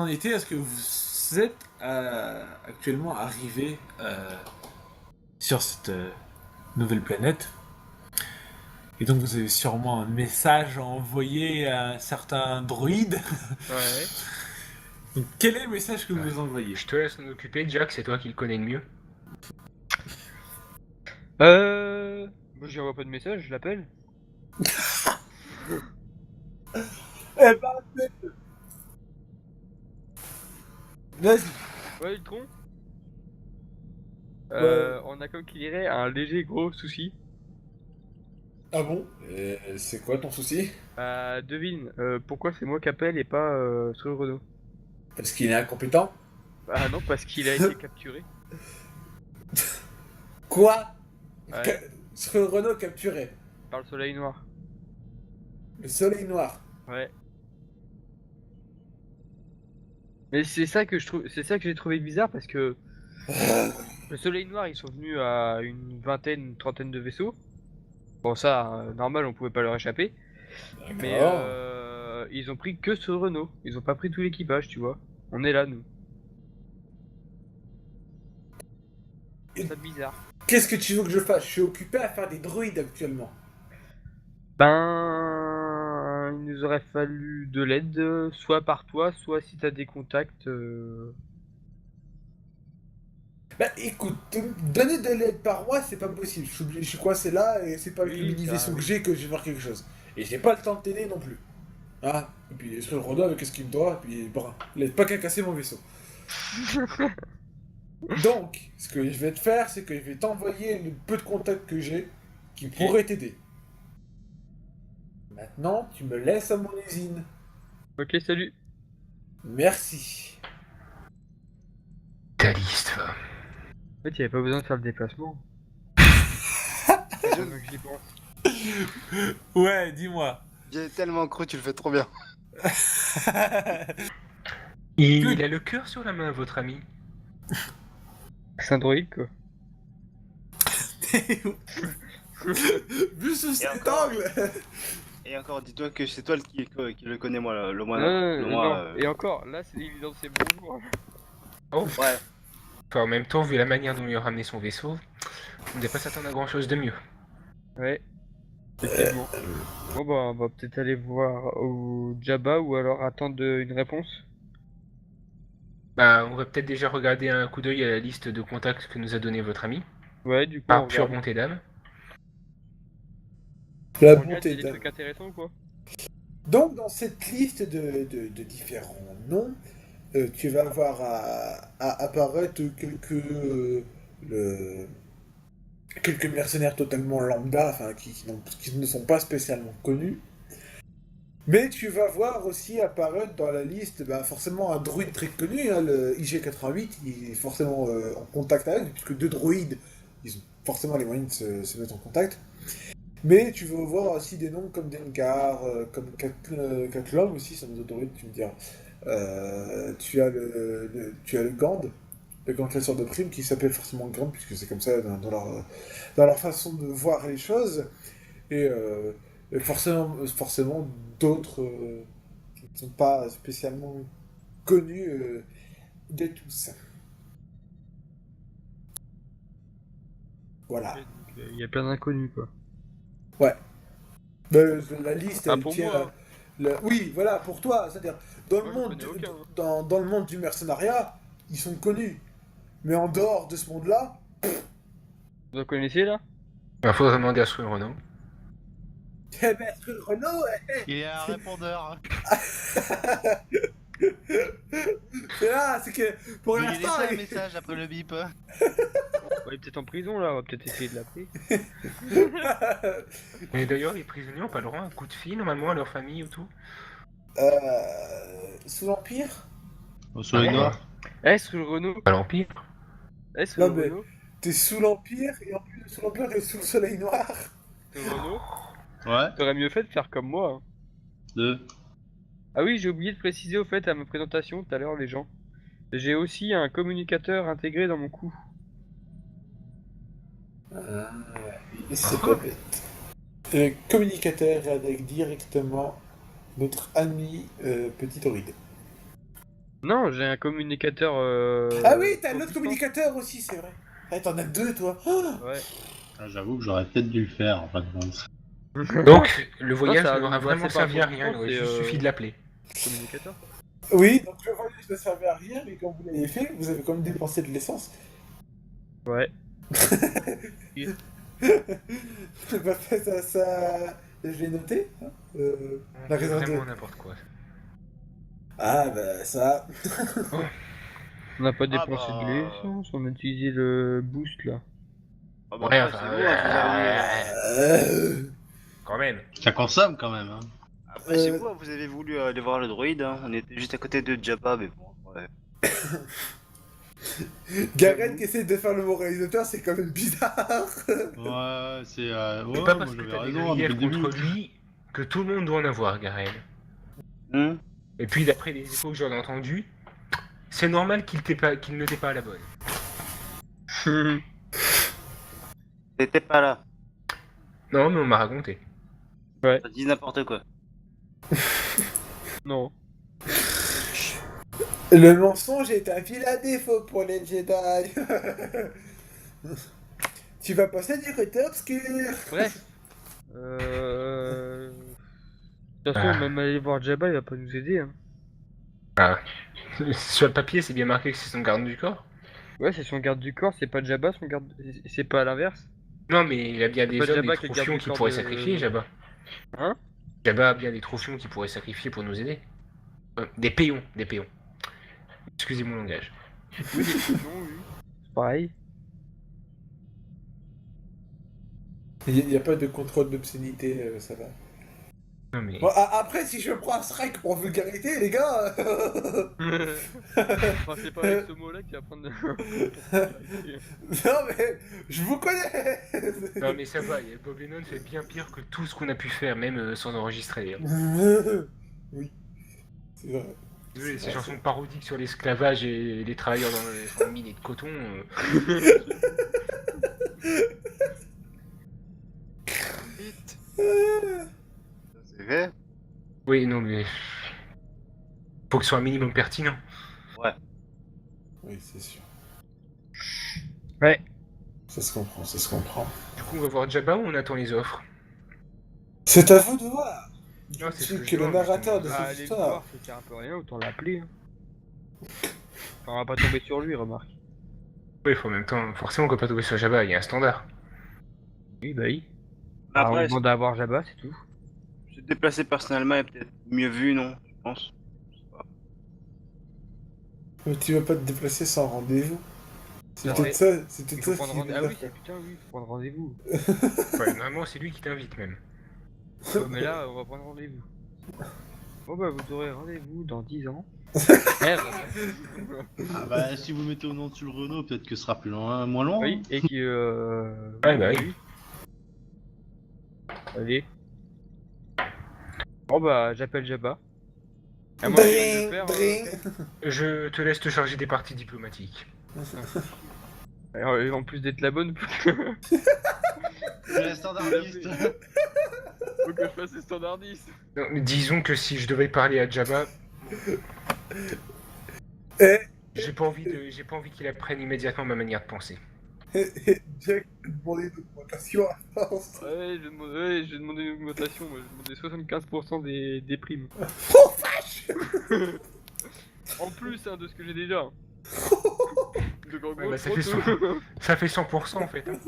en était à ce que vous êtes actuellement arrivé sur cette nouvelle planète. Et donc vous avez sûrement un message à envoyer à un certain droïde. Ouais. Donc quel est le message que vous envoyez? Je te laisse en occuper, Jack, c'est toi qui le connais le mieux. Moi, je lui envoie pas de message, je l'appelle. Eh ben, vas-y. Ouais, Ultron. Ouais. On a comme qu'il dirait un léger gros souci. Ah bon? C'est quoi ton souci? Devine, pourquoi c'est moi qui appelle et pas Cyril Renaud? Parce qu'il est incompétent? Ah non, parce qu'il a été capturé. Quoi? Ouais, Ce Renault capturé. par le soleil noir. Le soleil noir. Ouais. Mais c'est ça que je trouve, c'est ça que j'ai trouvé bizarre parce que le soleil noir, ils sont venus à une vingtaine, une trentaine de vaisseaux. Bon, ça, normal, on pouvait pas leur échapper. Mais D'accord. ils ont pris que ce Renault. Ils ont pas pris tout l'équipage, tu vois. On est là, nous. C'est ça bizarre. Qu'est-ce que tu veux que je fasse? Je suis occupé à faire des droïdes actuellement. Ben, il nous aurait fallu de l'aide, soit par toi, soit si t'as des contacts. Bah écoute, donner de l'aide par moi, c'est pas possible. Je suis coincé là et c'est pas avec le Oui, mini ça vaisseau que arrive. j'ai que je vais faire quelque chose. Et j'ai pas le temps de t'aider non plus. Ah, et puis je le Renault avec ce qu'il me doit, et puis bon, il pas qu'à casser mon vaisseau. Donc, ce que je vais te faire, c'est que je vais t'envoyer le peu de contacts que j'ai qui pourraient t'aider. Maintenant, tu me laisses à mon usine. Ok, salut. Merci. Ta liste, va. En fait, il y avait pas besoin de faire le déplacement. Maintenant que j'y pense. Ouais, dis-moi. J'ai tellement cru, tu le fais trop bien. Il a le cœur sur la main, votre ami. C'est un droïde, quoi. Vu sous Et cet encore. angle. Et encore, dis-toi que c'est toi qui le connais, moi, le moins. Non, Le non, moins. non. Et encore, là, c'est évident, c'est bonjour. Oh, Ouais. enfin, en même temps, vu la manière dont il a ramené son vaisseau, on ne devait pas s'attendre à grand chose de mieux. Ouais, effectivement. Bon, bah, on va peut-être aller voir au Jabba ou alors attendre une réponse. Bah, on va peut-être déjà regarder un coup d'œil à la liste de contacts que nous a donné votre ami, Ouais, du coup, on par pure regarde. bonté d'âme. La On regarde, il y bonté a des d'âme. trucs intéressants ou quoi? Donc, dans cette liste de différents noms, tu vas avoir à apparaître le- quelques mercenaires totalement lambda, enfin, qui ne sont pas spécialement connus. Mais tu vas voir aussi apparaître dans la liste, bah, forcément un druide très connu, hein, le IG-88, il est forcément en contact avec, puisque deux druides, ils ont forcément les moyens de se mettre en contact. Mais tu vas voir aussi des noms comme Dengar, comme Katlom aussi, c'est un autre druide, tu me diras. Tu as le Gand, le grand classeur de primes, qui s'appelle forcément Gand, puisque c'est comme ça dans leur façon de voir les choses. Et forcément d'autres qui ne sont pas spécialement connus de tous. Voilà. Ok, donc, il y a plein d'inconnus, quoi. Ouais. La liste, Ah, elle pour tient. moi, hein. Oui, voilà, pour toi. C'est-à-dire, dans le Moi, je monde, connais aucun, hein. dans le monde du mercenariat, ils sont connus. Mais en dehors de ce monde-là, Vous en connaissez, là? Il faudrait demander à Sue Renault. eh ben, ce Renault, Il y a un répondeur. c'est là, c'est que pour Vous lui l'instant, laissez un message après le bip. Ouais, il est peut-être en prison, là. On va peut-être essayer de l'appeler. Mais d'ailleurs, les prisonniers n'ont pas le droit à un coup de fil, normalement, à leur famille ou tout. sous l'Empire. Au soleil noir. Est-ce le Renault? Pas l'Empire. Est-ce Non, le mais Renault? t'es sous l'Empire, et en plus de sous l'Empire, t'es sous le soleil noir. Le Renault? Ouais. T'aurais mieux fait de faire comme moi, hein. Deux. Ah oui, j'ai oublié de préciser au fait à ma présentation tout à l'heure, les gens. J'ai aussi un communicateur intégré dans mon cou. C'est pas bête. Le communicateur est avec directement notre ami Petit Oride. Non, j'ai un communicateur. Ah oui, t'as l'autre consistant. communicateur aussi, c'est vrai. Ah, t'en as deux, toi. Oh Ouais. Ah, j'avoue que j'aurais peut-être dû le faire en fin de compte. Donc, le voyage ça- n'aura bah, vraiment c'est pas servi à rien, il consistant, aurait c'est, juste suffi de l'appeler. communicateur. oui, donc le voyage ne servait à rien, mais quand vous l'avez fait, vous avez quand même dépensé de l'essence. Ouais. Bah, ça... Je l'ai noté. Hein. La C'est raison vraiment de... n'importe quoi. Ah, bah, ça... On n'a pas Ah dépensé de bah. l'essence, on a utilisé le boost là. Ah bah Ouais, après, enfin, c'est vous, hein, vous avez. quand même. Ça consomme quand même, hein. Après, c'est vous, hein, vous avez voulu aller voir le droïde, hein. On était juste à côté de Jabba, mais bon, ouais. Garen qui essaie de faire le moralisateur, c'est quand même bizarre. Ouais, c'est. C'est Ouais, pas moi parce que j'avais t'as des raison depuis griefs le début. contre lui que tout le monde doit en avoir, Garel. Hum Et puis, d'après les échos que j'en ai entendus, c'est normal qu'il ne t'ait pas à la bonne. T'étais pas là. Non, mais on m'a raconté. Ça dit n'importe quoi. Non. Le mensonge est un vilain défaut pour les Jedi. Tu vas passer du côté obscur. Bref. De toute façon, Ah. même aller voir Jabba, il va pas nous aider. Hein. Ah. Sur le papier, c'est bien marqué que c'est son garde du corps. Ouais, c'est son garde du corps, c'est pas Jabba son garde. C'est pas à l'inverse. Non, mais il a bien des pas hommes, Jabba des qui est le troufions garde du qui corps pourraient de- sacrifier, Jabba. Hein? Jabba a bien des troufions qui pourraient sacrifier pour nous aider. Des péons, des péons. Excusez mon langage. Oui, non, oui. C'est pareil. Il n'y a pas de contrôle d'obscénité, ça va. Non, mais... Bon, après, si je prends un strike pour vulgarité, les gars. Enfin, c'est pas avec ce mot-là qu'il va prendre. Non, mais je vous connais. Non, mais ça va, Bob Lennon fait bien pire que tout ce qu'on a pu faire, même sans enregistrer. Hein. Oui, c'est vrai. Désolé, ces chansons parodiques sur l'esclavage et les travailleurs dans les mines et de coton. Vite. Ah. C'est vrai. Oui, non, mais... Faut que ce soit un minimum pertinent. Ouais. Oui, c'est sûr. Ouais. Ça se comprend, ça se comprend. Du coup, on va voir Jabba ou on attend les offres? C'est à vous de voir. Non, Je c'est ce suis que je que le demande, narrateur de justement. Ah, cette les histoire. voir, ça sert un peu à rien, autant l'appeler. Hein. Enfin, on va pas tomber sur lui, remarque. Oui, faut en même temps... Forcément, on peut pas tomber sur Jabba, il y a un standard. Oui, bah oui. Mais On après, demande à voir Jabba, c'est tout. se déplacer personnellement est peut-être mieux vu, non? Je pense. Je sais pas. Mais tu vas pas te déplacer sans rendez-vous. C'est Ouais. peut-être ça, c'est Il peut-être faut ça prendre qui rendez-vous. est Ah oui, bizarre, putain, oui, faut prendre rendez-vous. Ouais, normalement, c'est lui qui t'invite, même. Ouais, mais là, on va prendre rendez-vous. Bon bah, vous aurez rendez-vous dans 10 ans. Ah bah, si vous mettez au nom dessus le Renault, peut-être que ce sera plus loin, moins loin. Oui, hein. et qui Ouais, bah oui. Allez. Bon bah, j'appelle Jabba. À moi, je viens de le Dring, faire, dring. Je te laisse te charger des parties diplomatiques. En plus d'être la bonne, C'est la standardiste. faut que je fasse les standardistes. Non, mais disons que si je devais parler à Jabba, Eh, j'ai pas envie qu'il apprenne immédiatement ma manière de penser. Jack, je vais te demander une augmentation à force. Ouais, je vais demander une augmentation, moi, je vais demander 75% des primes. Oh vache. En plus hein, de ce que j'ai déjà. Donc en gros, bah, je ça prends fait tout. Ça fait 100% en fait. Hein.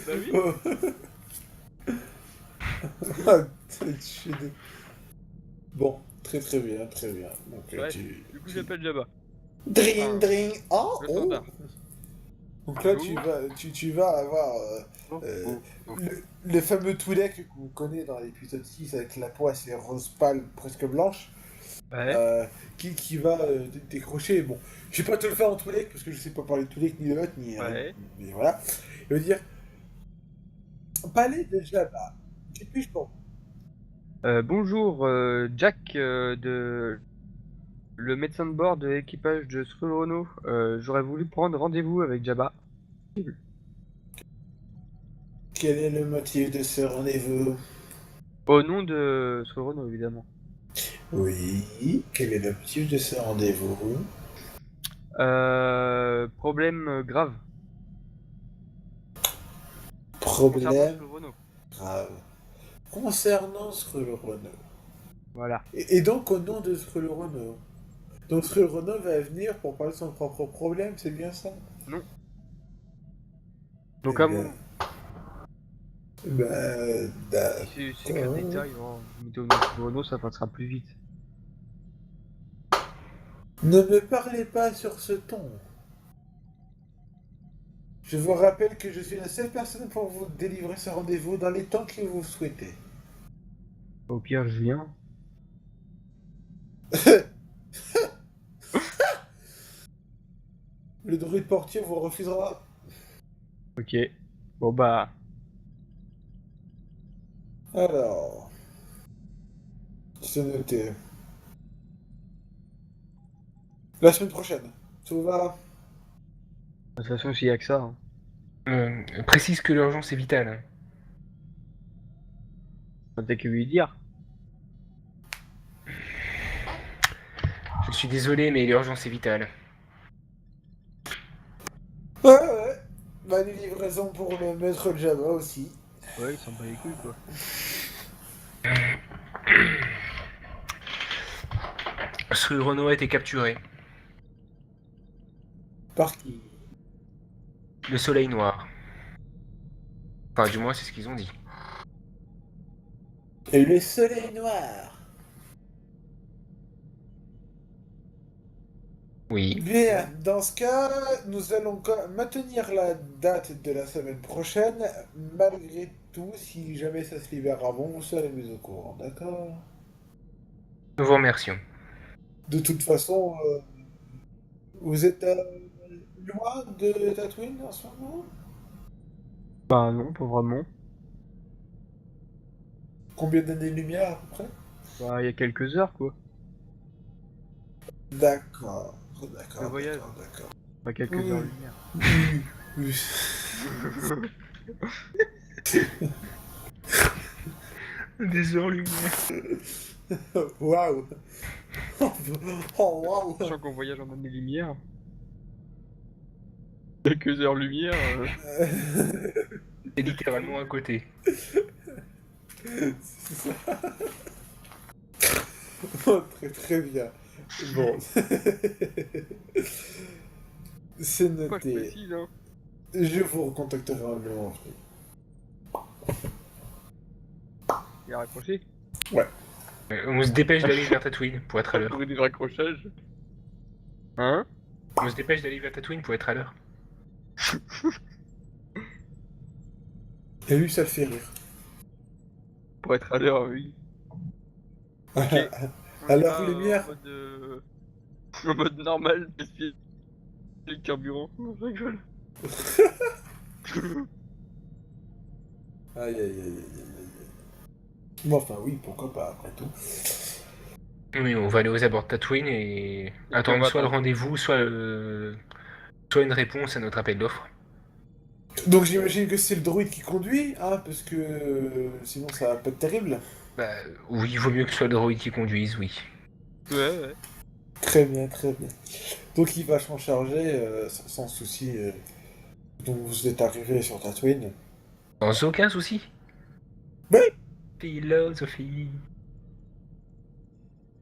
Bah oui. Oh. Ah, je suis dé- Bon, très très bien, très bien. Donc, Ouais, tu... Du coup, j'appelle Jabba. Dring, dring. Oh, Le oh. standard. Donc là, Bonjour. tu vas avoir Oh, le fameux Twi'lek qu'on connaît dans l'épisode 6 avec la poisse et rose pâle presque blanche. Ouais. Qui va décrocher. Bon, je vais pas te le faire en Twi'lek parce que je sais pas parler de Twi'lek ni de l'autre, ni. Ouais. Mais voilà. Il veut dire. Palais de Jabba. Que puis-je pour vous? Bonjour, Jack de le médecin de bord de l'équipage de Srurono. J'aurais voulu prendre rendez-vous avec Jabba. Quel est le motif de ce rendez-vous? Au nom de Srurono, évidemment. Oui, quel est l'objectif de ce rendez-vous? Problème grave concernant Problème ce Renault. grave. Concernant Skrull Renault. Voilà. Et donc au nom de Skrull Renault. Donc Skrull Renault va venir pour parler de son propre problème, c'est bien ça? Non. Eh Donc à bien, mon... d'accord. Si c'est qu'un détail, hein, vous mettez au nom de Renault, ça passera plus vite. Ne me parlez pas sur ce ton. Je vous rappelle que je suis la seule personne pour vous délivrer ce rendez-vous dans les temps que vous souhaitez. Au pire, je viens. Le druide portier vous refusera. Ok. Bon bah... Alors, c'est noté. La semaine prochaine, tout va. De toute façon, s'il y a que ça. Hein. Précise que l'urgence est vitale. Hein. T'as qu'à lui dire. Je suis désolé, mais l'urgence est vitale. Ouais. Ma livraison pour le maître Java aussi. Ouais, il s'en bat les couilles quoi. Ce Renault a été capturé. Par qui? Le soleil noir. Enfin, du moins, c'est ce qu'ils ont dit. Et le soleil noir. Oui. Bien, dans ce cas, nous allons maintenir la date de la semaine prochaine. Malgré tout, si jamais ça se libère avant, vous serez mis au courant, d'accord? Nous vous remercions. De toute façon, vous êtes loin de Tatooine en ce moment? Bah non, pas vraiment. Combien d'années-lumière à peu près? Bah il y a quelques heures quoi. D'accord, Le d'accord, voyage. d'accord. Pas quelques Oui. heures lumière. Oui. Des heures-lumière. Waouh! Oh waouh! Sachant qu'on voyage en année-lumière. Quelques heures lumière. C'est littéralement à côté. C'est ça. Oh, très très bien. Bon. C'est Pourquoi je noté. précise hein. Je vous recontacterai en le moment. Il a raccroché. On se dépêche d'aller vers Tatooine pour être à l'heure. Pour des raccrochages. Hein? On se dépêche d'aller vers Tatooine pour être à l'heure. Et lui, ça le fait rire. Pour être à l'heure, oui. Ok. On À y l'heure va, lumière. En mode normal, baisser le carburant. Non, je rigole. Aïe aïe aïe aïe aïe aïe. Bon, enfin, oui, pourquoi pas, après tout. Oui, on va aller aux abords de Tatooine et on attendre va soit le attendre. rendez-vous, soit une réponse à notre appel d'offres. Donc, j'imagine que c'est le druide qui conduit, hein, parce que sinon, ça va pas être terrible. Bah oui, il vaut mieux que ce soit le droïde qui conduise, oui. Ouais. Très bien, très bien. Donc, il va s'en charger sans souci. Donc, vous êtes arrivé sur Tatooine. Sans aucun souci. Oui. Philosophie.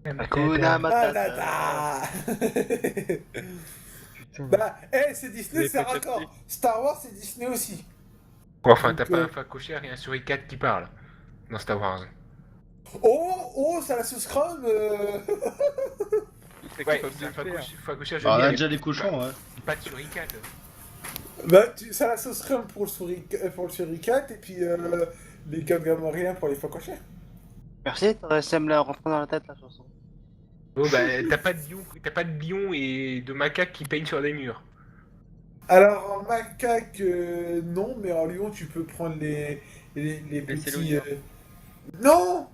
Hakuna Ah Matata. là là. Putain. Bah, c'est Disney, Vous c'est avez pas raccord. capté. Star Wars, c'est Disney aussi. Enfin, Donc, t'as pas un facochère et un suricate qui parle dans Star Wars. Oh, ça la sous Scrum. Il serait Ouais, capable de le faire. facochère, je Alors, veux on a dire, déjà les cochons, ouais. pas de suricate. Bah, ça la sauce Scrum pour le suricate et puis les Gamoriens pour les facochères. Merci, t'as réussi à me la rentrer dans la tête la chanson. Oh bah, t'as pas de bion et de macaques qui peignent sur des murs. Alors en macaque, non, mais en lion, tu peux prendre les petits. Céloniens. Non,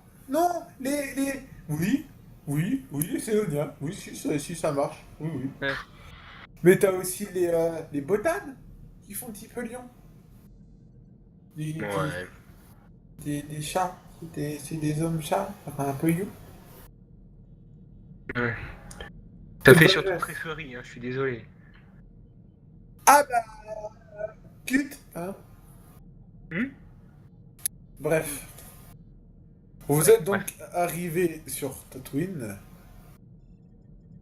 les. Oui, les Céloniens. Oui, si, ça marche. Oui. Ouais. Mais t'as aussi les botanes qui font un petit peu lion. Ouais. Des chats. C'est des hommes chats, enfin un peu you. Ouais. Ça fait Bah, surtout ouais. préféré, hein, je suis désolé. Ah bah, cut, hein. Hmm. Bref. Vous êtes donc Bref. arrivé sur Tatooine,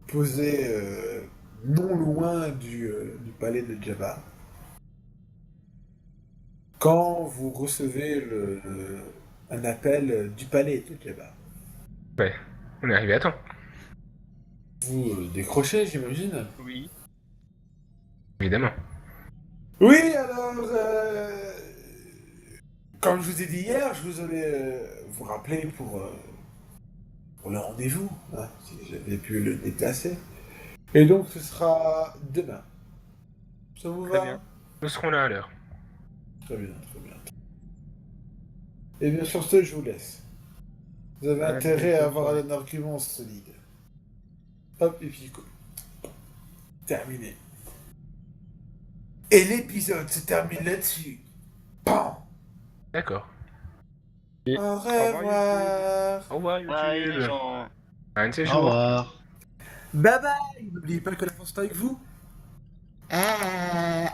posé non loin du palais de Jabba, quand vous recevez un appel du palais de Jabba. Ouais, on est arrivé à temps. Vous décrochez, j'imagine. Oui. Évidemment. Oui, alors, comme je vous ai dit hier, je vous allais vous rappeler pour le rendez-vous, hein, si j'avais pu le déplacer. Et donc, ce sera demain. Ça vous Très va? bien. Nous serons là à l'heure. Très bien, très bien. Et bien sur ce, je vous laisse. Vous avez intérêt à avoir un argument solide. Hop, et puis terminé. Et l'épisode se termine là-dessus. Pan. D'accord. Et Au revoir, revoir. Au revoir Bye YouTube. les gens. Un de ces Au jours. revoir. Bye bye. N'oubliez pas que la force est avec vous. Ah.